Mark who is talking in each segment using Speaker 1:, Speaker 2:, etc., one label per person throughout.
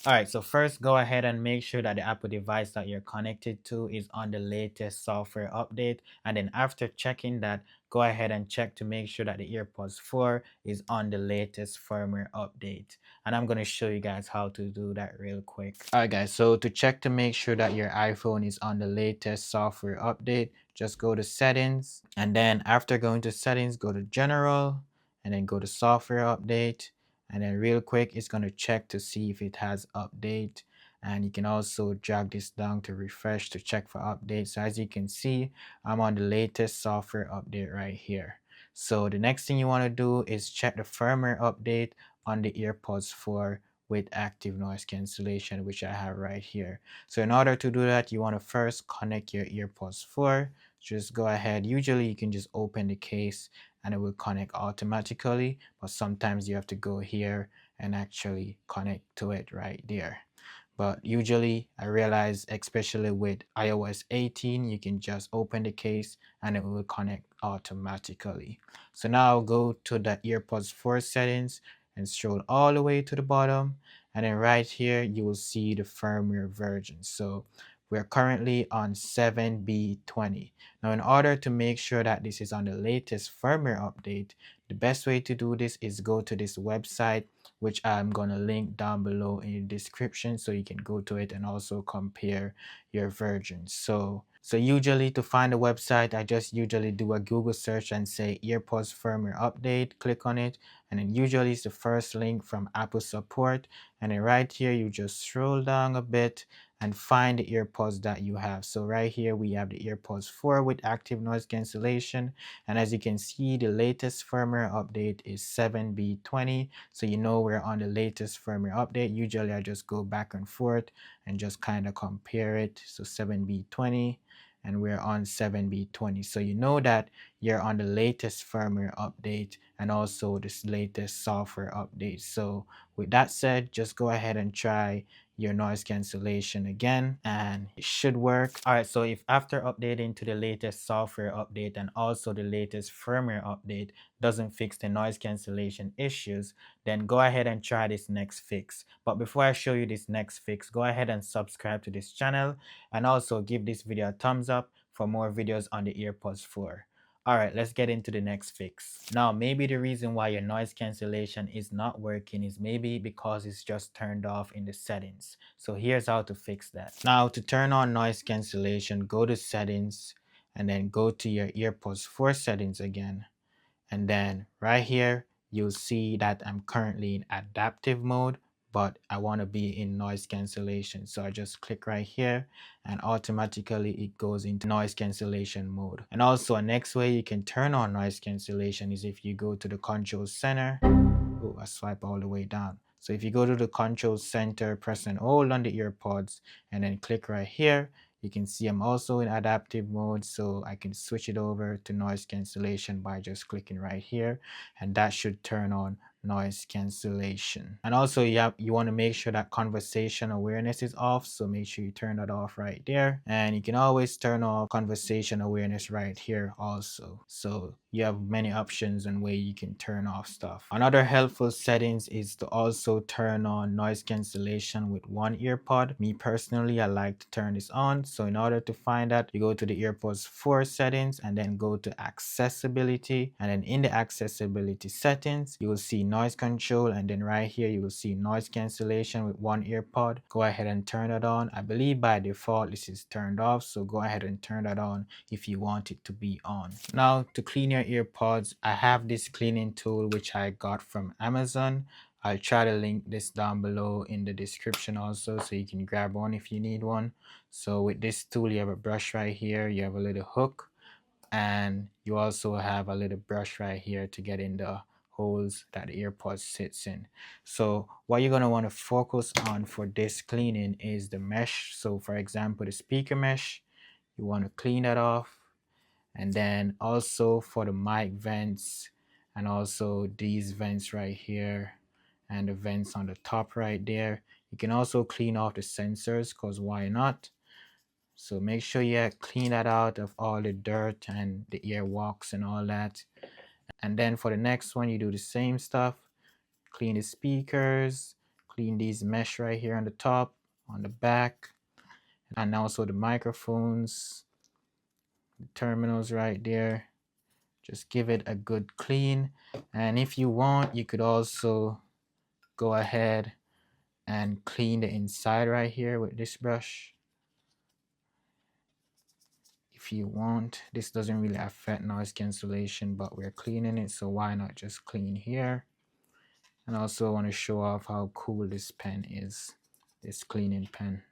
Speaker 1: All right, so first go ahead and make sure that the Apple device that you're connected to is on the latest software update. And then after checking that, go ahead and check to make sure that the AirPods 4 is on the latest firmware update. And I'm going to show you guys how to do that real quick. All right, guys, so to check to make sure that your iPhone is on the latest software update, just go to settings. And then after going to settings, go to general and then go to software update. And then real quick, it's going to check to see if it has update. And you can also drag this down to refresh to check for updates. So as you can see, I'm on the latest software update right here. So the next thing you want to do is check the firmware update on the AirPods 4 with active noise cancellation, which I have right here. So in order to do that, you want to first connect your AirPods 4. Just go ahead. Usually you can just open the case and it will connect automatically, but sometimes you have to go here and actually connect to it right there. But usually I realize, especially with iOS 18, you can just open the case and it will connect automatically. So now go to the AirPods 4 settings and scroll all the way to the bottom, and then right here you will see the firmware version. So we're currently on 7B20. Now in order to make sure that this is on the latest firmware update, the best way to do this is go to this website, which I'm going to link down below in the description, so you can go to it and also compare your versions. So usually to find the website, I just usually do a Google search and say AirPods firmware update, click on it, and then usually it's the first link from Apple support. And then right here, you just scroll down a bit and find the AirPods that you have. So right here, we have the AirPods 4 with active noise cancellation. And as you can see, the latest firmware update is 7B20. So you know we're on the latest firmware update. Usually I just go back and forth and just kind of compare it. So 7B20 and we're on 7B20. So you know that you're on the latest firmware update and also this latest software update. So with that said, just go ahead and try your noise cancellation again and it should work. All right, so if after updating to the latest software update and also the latest firmware update doesn't fix the noise cancellation issues, then go ahead and try this next fix. But before I show you this next fix, go ahead and subscribe to this channel and also give this video a thumbs up for more videos on the AirPods 4. Alright, let's get into the next fix. Now, maybe the reason why your noise cancellation is not working is maybe because it's just turned off in the settings. So here's how to fix that. Now, to turn on noise cancellation, go to settings and then go to your AirPods 4 settings again. And then right here, you'll see that I'm currently in adaptive mode, but I want to be in noise cancellation. So I just click right here and automatically it goes into noise cancellation mode. And also a next way you can turn on noise cancellation is if you go to the control center. Oh, I swipe all the way down. So if you go to the control center, press and hold on the earpods and then click right here, you can see I'm also in adaptive mode, so I can switch it over to noise cancellation by just clicking right here, and that should turn on noise cancellation. And also you want to make sure that conversation awareness is off, so make sure you turn that off right there. And you can always turn off conversation awareness right here also. So you have many options and way you can turn off stuff. Another helpful settings is to also turn on noise cancellation with one earpod. Me personally, I like to turn this on. So in order to find that, you go to the AirPods 4 settings and then go to accessibility, and then in the accessibility settings you will see noise control, and then right here you will see noise cancellation with one earpod. Go ahead and turn it on. I believe by default this is turned off, so go ahead and turn that on if you want it to be on. Now to clean your earpods, I have this cleaning tool which I got from Amazon. I'll try to link this down below in the description also, so you can grab one if you need one. So with this tool, you have a brush right here, you have a little hook, and you also have a little brush right here to get in the holes that the earpods sits in. So what you're going to want to focus on for this cleaning is the mesh. So for example, the speaker mesh, you want to clean that off. And then also for the mic vents and also these vents right here and the vents on the top right there, you can also clean off the sensors, because why not? So make sure you clean that out of all the dirt and the airwalks and all that. And then for the next one, you do the same stuff. Clean the speakers, clean these mesh right here on the top, on the back, and also the microphones, the terminals right there. Just give it a good clean. And if you want, you could also go ahead and clean the inside right here with this brush. If you want, this doesn't really affect noise cancellation, but we're cleaning it, so why not just clean here? And also I want to show off how cool this pen is, this cleaning pen.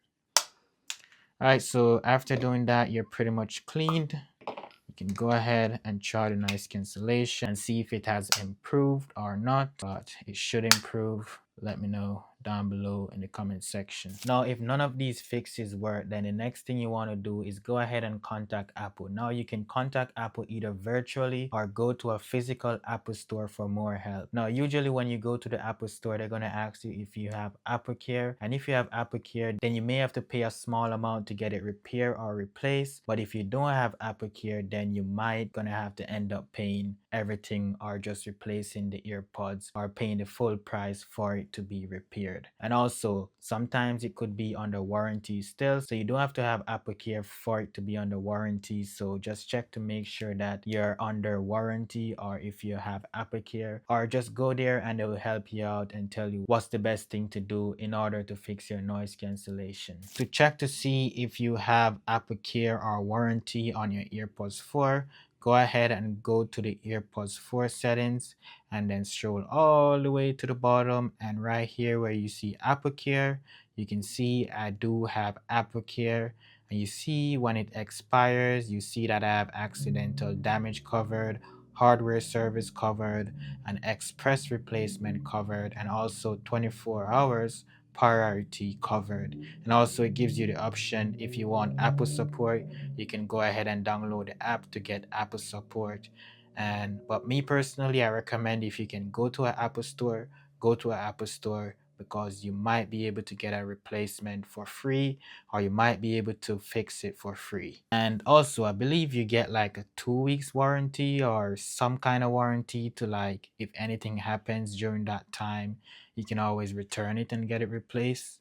Speaker 1: All right, so after doing that, you're pretty much cleaned. You can go ahead and try the noise cancellation and see if it has improved or not, but it should improve. Let me know down below in the comment section. Now, if none of these fixes work, then the next thing you want to do is go ahead and contact Apple. Now, you can contact Apple either virtually or go to a physical Apple store for more help. Now, usually when you go to the Apple store, they're going to ask you if you have Apple Care. And if you have Apple Care, then you may have to pay a small amount to get it repaired or replaced. But if you don't have Apple Care, then you might gonna have to end up paying everything or just replacing the earpods or paying the full price for it to be repaired. And also sometimes it could be under warranty still, so you don't have to have Apple Care for it to be under warranty. So just check to make sure that you're under warranty, or if you have Apple Care, or just go there and they will help you out and tell you what's the best thing to do in order to fix your noise cancellation. To check to see if you have Apple Care or warranty on your earpods 4, go ahead and go to the earpods 4 settings and then scroll all the way to the bottom, and right here where you see Apple Care, you can see I do have Apple Care. And you see when it expires, you see that I have accidental damage covered, hardware service covered, and express replacement covered, and also 24 hours priority covered. And also it gives you the option, if you want Apple support, you can go ahead and download the app to get Apple support. And but me personally, I recommend, if you can go to an Apple store, go to an Apple store, because you might be able to get a replacement for free, or you might be able to fix it for free. And also I believe you get like a 2 weeks warranty or some kind of warranty to, like, if anything happens during that time, you can always return it and get it replaced.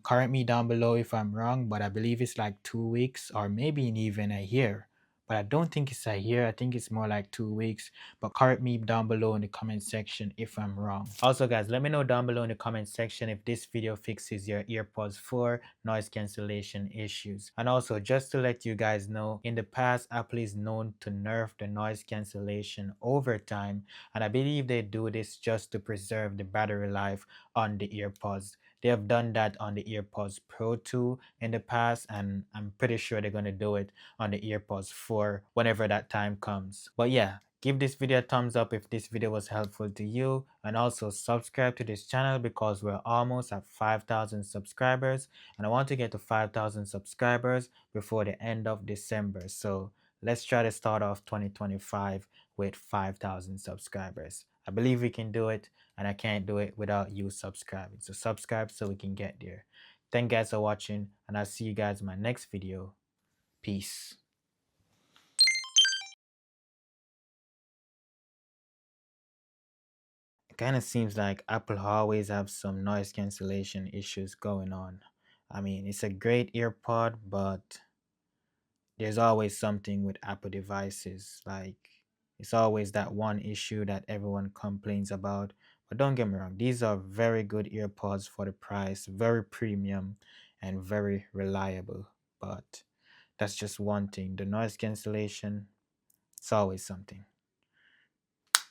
Speaker 1: Correct me down below if I'm wrong, but I believe it's like 2 weeks or maybe even a year. But I don't think it's a year. I think it's more like 2 weeks. But correct me down below in the comment section if I'm wrong. Also, guys, let me know down below in the comment section if this video fixes your earpods 4 noise cancellation issues. And also, just to let you guys know, in the past, Apple is known to nerf the noise cancellation over time. And I believe they do this just to preserve the battery life on the earpods. They have done that on the earpods Pro 2 in the past, and I'm pretty sure they're going to do it on the earpods 4 whenever that time comes. But yeah, give this video a thumbs up if this video was helpful to you, and also subscribe to this channel because we're almost at 5,000 subscribers, and I want to get to 5,000 subscribers before the end of December. So let's try to start off 2025 with 5,000 subscribers. I believe we can do it, and I can't do it without you subscribing. So subscribe so we can get there. Thank you guys for watching, and I'll see you guys in my next video. Peace. It kind of seems like Apple always have some noise cancellation issues going on. I mean, it's a great earpod, but there's always something with Apple devices. Like, it's always that one issue that everyone complains about. But don't get me wrong, these are very good earpods for the price, very premium and very reliable. But that's just one thing. The noise cancellation, it's always something.